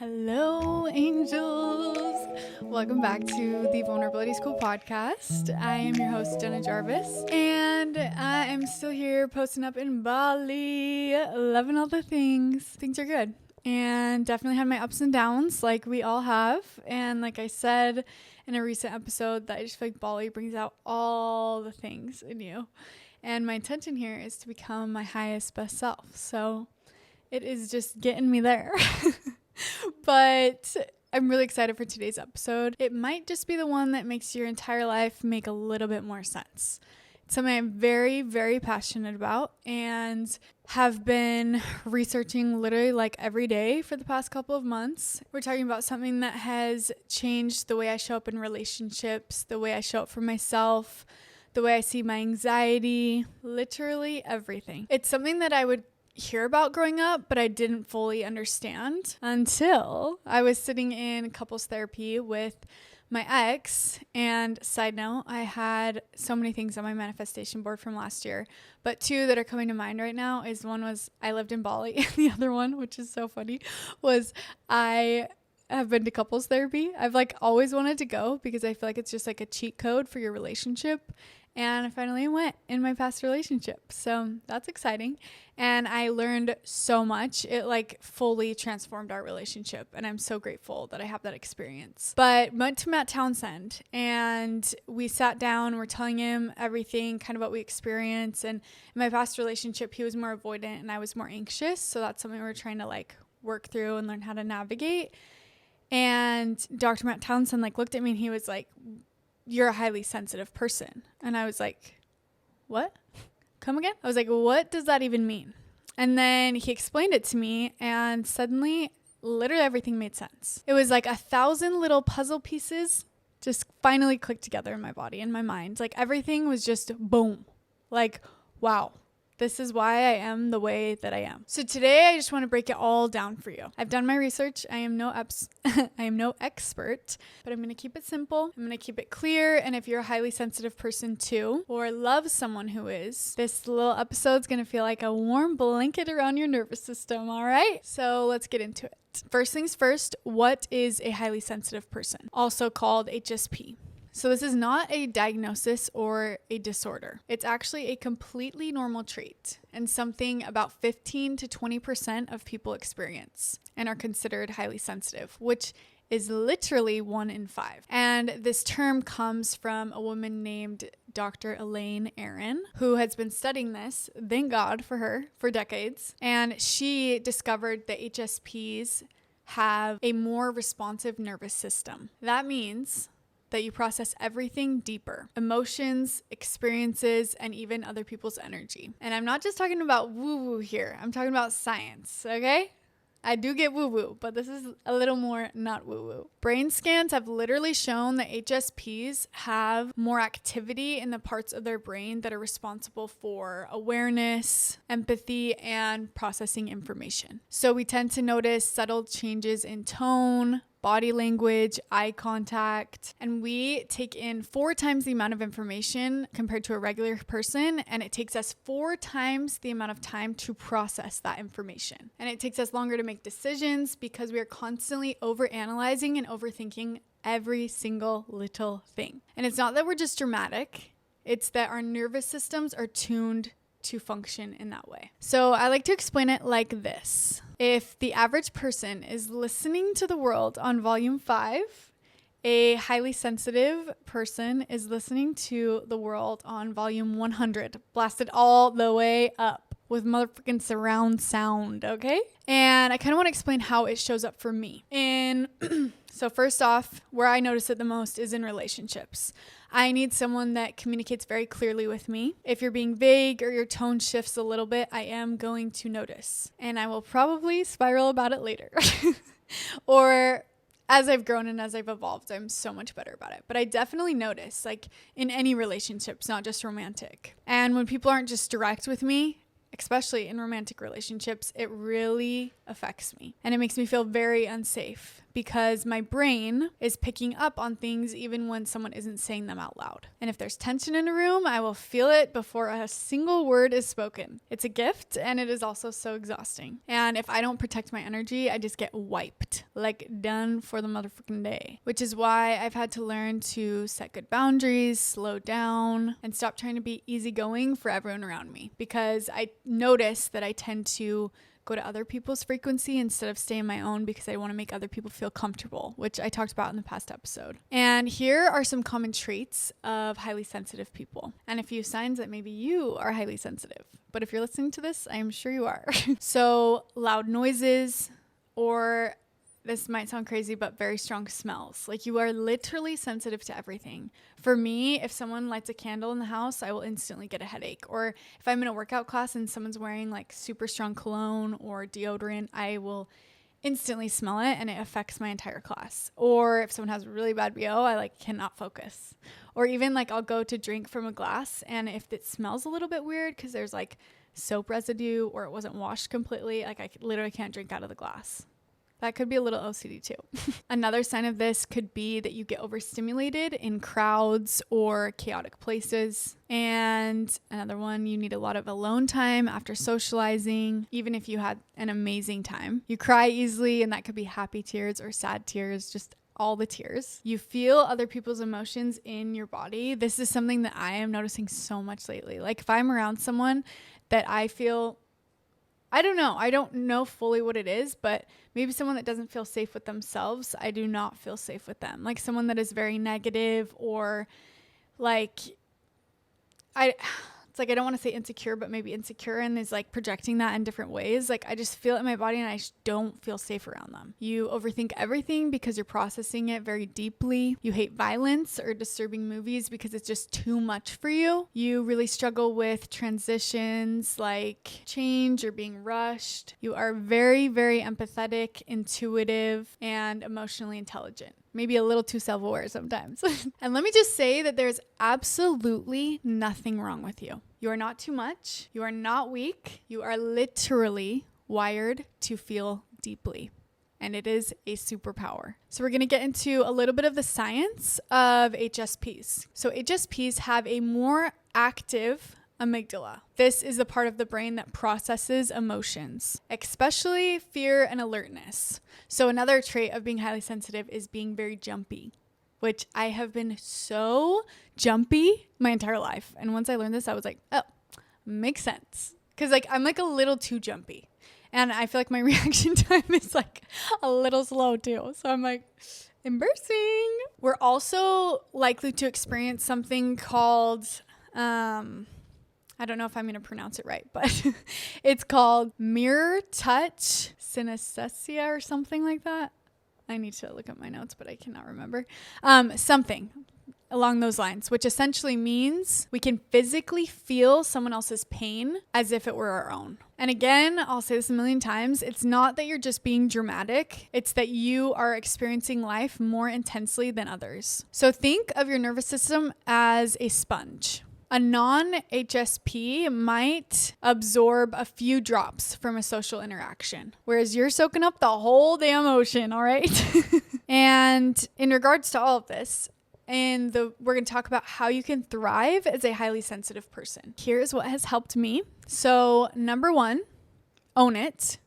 Hello, angels. Welcome back to the Vulnerability School podcast. I am your host, Jenna Jarvis, and I am still here posting up in Bali, loving all the things. Things are good, and definitely had my ups and downs like we all have. And like I said in a recent episode, that I just feel like Bali brings out all the things in you. And my intention here is to become my highest best self. So it is just getting me there. But I'm really excited for today's episode. It might just be the one that makes your entire life make a little bit more sense. It's something I'm very, very passionate about and have been researching literally like every day for the past couple of months. We're talking about something that has changed the way I show up in relationships, the way I show up for myself, the way I see my anxiety, literally everything. It's something that I would hear about growing up, but I didn't fully understand until I was sitting in couples therapy with my ex. And side note, I had so many things on my manifestation board from last year, but two that are coming to mind right now is one was I lived in Bali, and the other one, which is so funny, was I have been to couples therapy. I've always wanted to go because I feel like it's just like a cheat code for your relationship. And I finally went in my past relationship. So that's exciting. And I learned so much. It fully transformed our relationship. And I'm so grateful that I have that experience. But went to Matt Townsend and we sat down. We're telling him everything, kind of what we experienced. And in my past relationship, he was more avoidant and I was more anxious. So that's something we're trying to work through and learn how to navigate. And Dr. Matt Townsend looked at me and he was like, "You're a highly sensitive person." And I was like, "What? Come again?" I was like, "What does that even mean?" And then he explained it to me and suddenly literally everything made sense. It was like 1,000 little puzzle pieces just finally clicked together in my body and my mind. Everything was just boom. Wow. This is why I am the way that I am. So today I just want to break it all down for you. I've done my research. I am no expert, but I'm going to keep it simple. I'm going to keep it clear. And if you're a highly sensitive person too, or love someone who is, this little episode is going to feel like a warm blanket around your nervous system. All right. So let's get into it. First things first, what is a highly sensitive person? Also called HSP. So this is not a diagnosis or a disorder. It's actually a completely normal trait and something about 15 to 20% of people experience and are considered highly sensitive, which is literally 1 in 5. And this term comes from a woman named Dr. Elaine Aron, who has been studying this, thank God for her, for decades. And she discovered that HSPs have a more responsive nervous system. That means that you process everything deeper, emotions, experiences, and even other people's energy. And I'm not just talking about woo-woo here. I'm talking about science, okay? I do get woo-woo, but this is a little more not woo-woo. Brain scans have literally shown that HSPs have more activity in the parts of their brain that are responsible for awareness, empathy, and processing information. So we tend to notice subtle changes in tone, body language, eye contact, and we take in 4 times the amount of information compared to a regular person, and it takes us 4 times the amount of time to process that information. And it takes us longer to make decisions because we are constantly overanalyzing and overthinking every single little thing. And it's not that we're just dramatic, it's that our nervous systems are tuned to function in that way. So I like to explain it like this. If the average person is listening to the world on volume 5, a highly sensitive person is listening to the world on volume 100, blasted all the way up with motherfucking surround sound, okay? And I kind of want to explain how it shows up for me. So first off, where I notice it the most is in relationships. I need someone that communicates very clearly with me. If you're being vague or your tone shifts a little bit, I am going to notice. And I will probably spiral about it later. Or as I've grown and as I've evolved, I'm so much better about it. But I definitely notice, in any relationships, not just romantic. And when people aren't just direct with me, especially in romantic relationships, it really affects me. And it makes me feel very unsafe because my brain is picking up on things even when someone isn't saying them out loud. And if there's tension in a room, I will feel it before a single word is spoken. It's a gift, and it is also so exhausting. And if I don't protect my energy, I just get wiped, like done for the motherfucking day, which is why I've had to learn to set good boundaries, slow down, and stop trying to be easygoing for everyone around me, because I notice that I tend to go to other people's frequency instead of stay in my own because I want to make other people feel comfortable, which I talked about in the past episode. And here are some common traits of highly sensitive people and a few signs that maybe you are highly sensitive. But if you're listening to this, I am sure you are. So loud noises, or this might sound crazy, but very strong smells. Like you are literally sensitive to everything. For me, if someone lights a candle in the house, I will instantly get a headache. Or if I'm in a workout class and someone's wearing like super strong cologne or deodorant, I will instantly smell it and it affects my entire class. Or if someone has really bad BO, I like cannot focus. Or even like I'll go to drink from a glass, and if it smells a little bit weird because there's like soap residue or it wasn't washed completely, like I literally can't drink out of the glass. That could be a little OCD too. Another sign of this could be that you get overstimulated in crowds or chaotic places. And another one, you need a lot of alone time after socializing, even if you had an amazing time. You cry easily, and that could be happy tears or sad tears, just all the tears. You feel other people's emotions in your body. This is something that I am noticing so much lately. Like if I'm around someone that I feel, I don't know fully what it is, but maybe someone that doesn't feel safe with themselves, I do not feel safe with them. Like someone that is very negative, or like, it's like, I don't want to say insecure, but maybe insecure and is like projecting that in different ways. Like I just feel it in my body and I just don't feel safe around them. You overthink everything because you're processing it very deeply. You hate violence or disturbing movies because it's just too much for you. You really struggle with transitions like change or being rushed. You are very, very empathetic, intuitive, and emotionally intelligent. Maybe a little too self-aware sometimes. And let me just say that there's absolutely nothing wrong with you. You are not too much. You are not weak. You are literally wired to feel deeply. And it is a superpower. So we're going to get into a little bit of the science of HSPs. So HSPs have a more active amygdala. This is the part of the brain that processes emotions, especially fear and alertness. So another trait of being highly sensitive is being very jumpy, which I have been so jumpy my entire life. And once I learned this, I was like, oh, makes sense. Because like I'm like a little too jumpy. And I feel like my reaction time is like a little slow too. So I'm like, embarrassing. We're also likely to experience something called, I don't know if I'm going to pronounce it right, but it's called mirror touch synesthesia or something like that. I need to look at my notes, but I cannot remember. Something along those lines, which essentially means we can physically feel someone else's pain as if it were our own. And again, I'll say this a million times, it's not that you're just being dramatic, it's that you are experiencing life more intensely than others. So think of your nervous system as a sponge. A non-HSP might absorb a few drops from a social interaction, whereas you're soaking up the whole damn ocean, all right? And in regards to all of this, we're going to talk about how you can thrive as a highly sensitive person. Here's what has helped me. So number one, own it.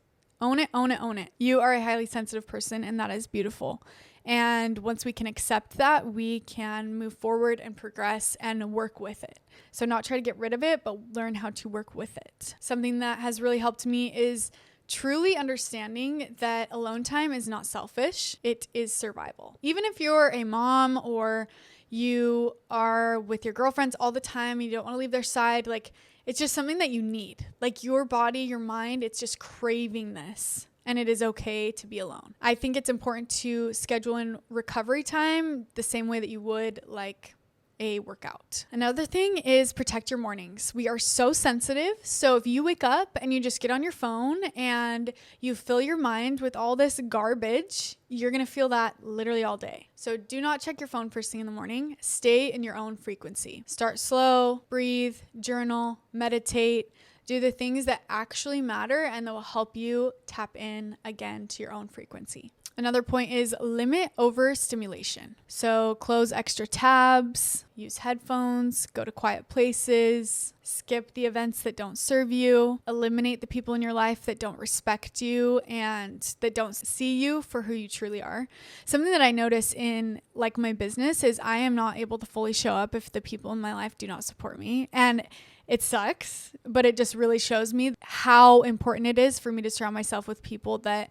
Own it, own it, own it. You are a highly sensitive person, and that is beautiful. And once we can accept that, we can move forward and progress and work with it. So not try to get rid of it, but learn how to work with it. Something that has really helped me is truly understanding that alone time is not selfish. It is survival. Even if you're a mom or you are with your girlfriends all the time, you don't want to leave their side, like it's just something that you need. Like your body, your mind, it's just craving this. And it is okay to be alone. I think it's important to schedule in recovery time the same way that you would like a workout. Another thing is protect your mornings. We are so sensitive. So if you wake up and you just get on your phone and you fill your mind with all this garbage, you're going to feel that literally all day. So do not check your phone first thing in the morning. Stay in your own frequency. Start slow, breathe, journal, meditate. Do the things that actually matter and that will help you tap in again to your own frequency. Another point is limit overstimulation. So close extra tabs, use headphones, go to quiet places, skip the events that don't serve you, eliminate the people in your life that don't respect you and that don't see you for who you truly are. Something that I notice in like my business is I am not able to fully show up if the people in my life do not support me. And it sucks, but it just really shows me how important it is for me to surround myself with people that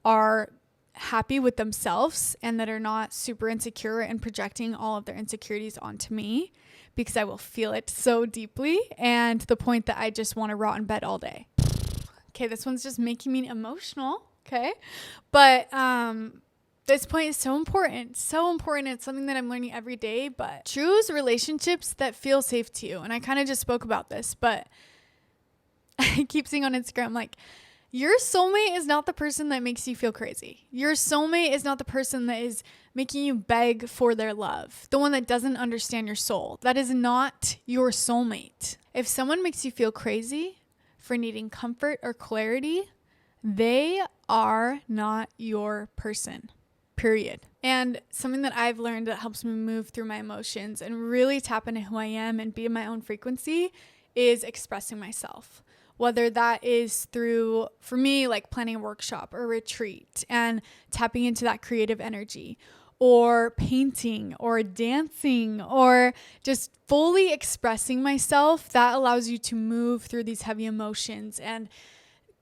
are happy with themselves and that are not super insecure and projecting all of their insecurities onto me, because I will feel it so deeply, and to the point that I just want to rot in bed all day. Okay, this one's just making me emotional. Okay. But this point is so important. So important. It's something that I'm learning every day, but choose relationships that feel safe to you. And I kind of just spoke about this, but I keep seeing on Instagram, like, your soulmate is not the person that makes you feel crazy. Your soulmate is not the person that is making you beg for their love. The one that doesn't understand your soul. That is not your soulmate. If someone makes you feel crazy for needing comfort or clarity, they are not your person. Period. And something that I've learned that helps me move through my emotions and really tap into who I am and be in my own frequency is expressing myself. Whether that is through, for me, like planning a workshop or a retreat and tapping into that creative energy, or painting or dancing, or just fully expressing myself, that allows you to move through these heavy emotions and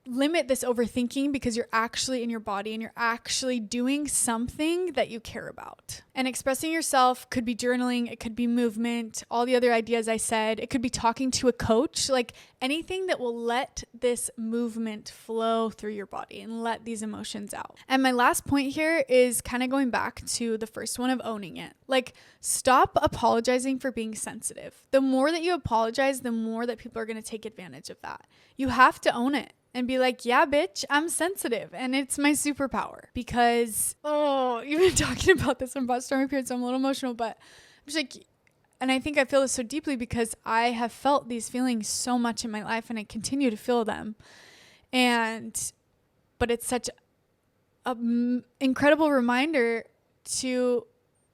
limit this overthinking, because you're actually in your body and you're actually doing something that you care about. And expressing yourself could be journaling, it could be movement, all the other ideas I said, it could be talking to a coach, like anything that will let this movement flow through your body and let these emotions out. And my last point here is kind of going back to the first one of owning it. Like, stop apologizing for being sensitive. The more that you apologize, the more that people are going to take advantage of that. You have to own it and be like, yeah, bitch, I'm sensitive and it's my superpower. Because, even talking about this, I'm about to start my period, so I'm a little emotional, but I'm just like, and I think I feel this so deeply because I have felt these feelings so much in my life and I continue to feel them. But it's such an incredible reminder to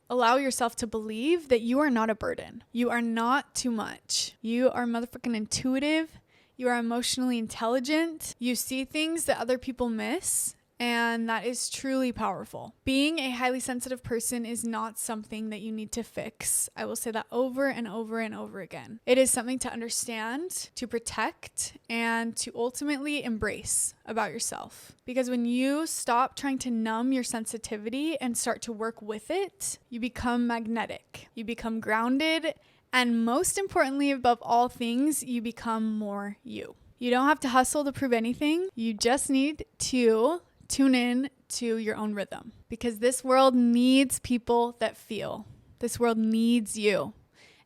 allow yourself to believe that you are not a burden. You are not too much. You are motherfucking intuitive. You are emotionally intelligent. You see things that other people miss, and that is truly powerful. Being a highly sensitive person is not something that you need to fix. I will say that over and over and over again. It is something to understand, to protect, and to ultimately embrace about yourself. Because when you stop trying to numb your sensitivity and start to work with it, you become magnetic. You become grounded. And most importantly, above all things, you become more you. You don't have to hustle to prove anything. You just need to tune in to your own rhythm, because this world needs people that feel. This world needs you.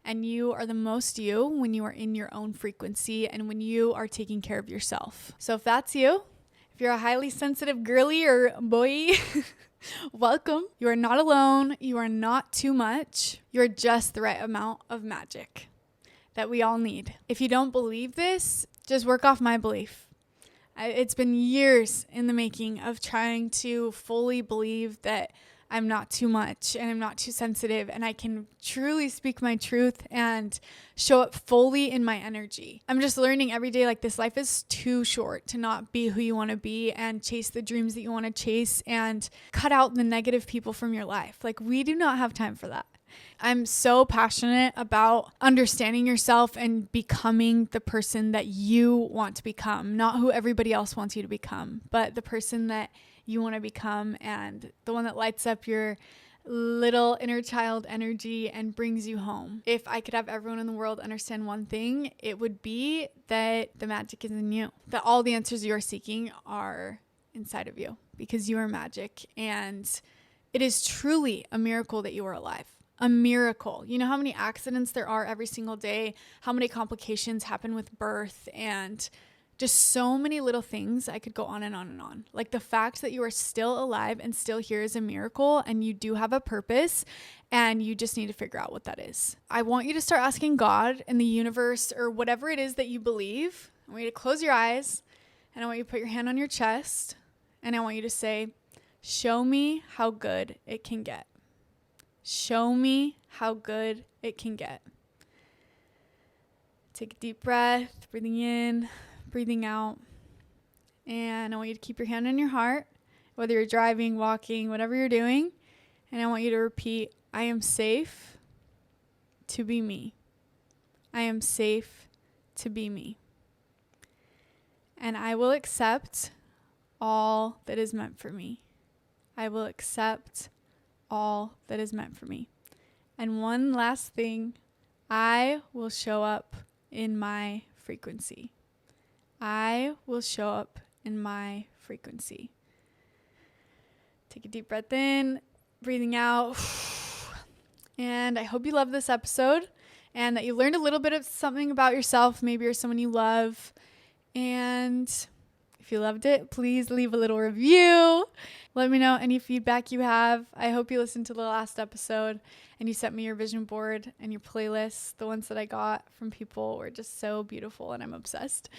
And you are the most you when you are in your own frequency and when you are taking care of yourself. So if that's you, if you're a highly sensitive girly or boy, welcome. You are not alone. You are not too much. You're just the right amount of magic that we all need. If you don't believe this, just work off my belief. It's been years in the making of trying to fully believe that I'm not too much and I'm not too sensitive and I can truly speak my truth and show up fully in my energy. I'm just learning every day, like, this life is too short to not be who you want to be and chase the dreams that you want to chase and cut out the negative people from your life. Like, we do not have time for that. I'm so passionate about understanding yourself and becoming the person that you want to become, not who everybody else wants you to become, but the person that you want to become and the one that lights up your little inner child energy and brings you home. If I could have everyone in the world understand one thing, it would be that the magic is in you, that all the answers you are seeking are inside of you, because you are magic. And it is truly a miracle that you are alive. A miracle. You know how many accidents there are every single day, how many complications happen with birth, and just so many little things. I could go on and on and on. Like, the fact that you are still alive and still here is a miracle, and you do have a purpose, and you just need to figure out what that is. I want you to start asking God and the universe, or whatever it is that you believe. I want you to close your eyes, and I want you to put your hand on your chest, and I want you to say, Show me how good it can get. Show me how good it can get. Take a deep breath, breathing in, breathing out. And I want you to keep your hand on your heart, whether you're driving, walking, whatever you're doing. And I want you to repeat, I am safe to be me. I am safe to be me. And I will accept all that is meant for me. I will accept all that is meant for me. And one last thing, I will show up in my frequency. I will show up in my frequency. Take a deep breath in, breathing out. And I hope you love this episode and that you learned a little bit of something about yourself, maybe you're someone you love. And if you loved it, please leave a little review. Let me know any feedback you have. I hope you listened to the last episode and you sent me your vision board and your playlists. The ones that I got from people were just so beautiful and I'm obsessed.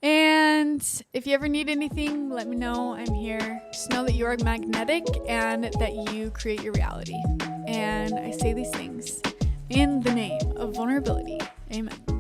And if you ever need anything, let me know. I'm here. Just know that you are magnetic and that you create your reality. And I say these things in the name of vulnerability. Amen.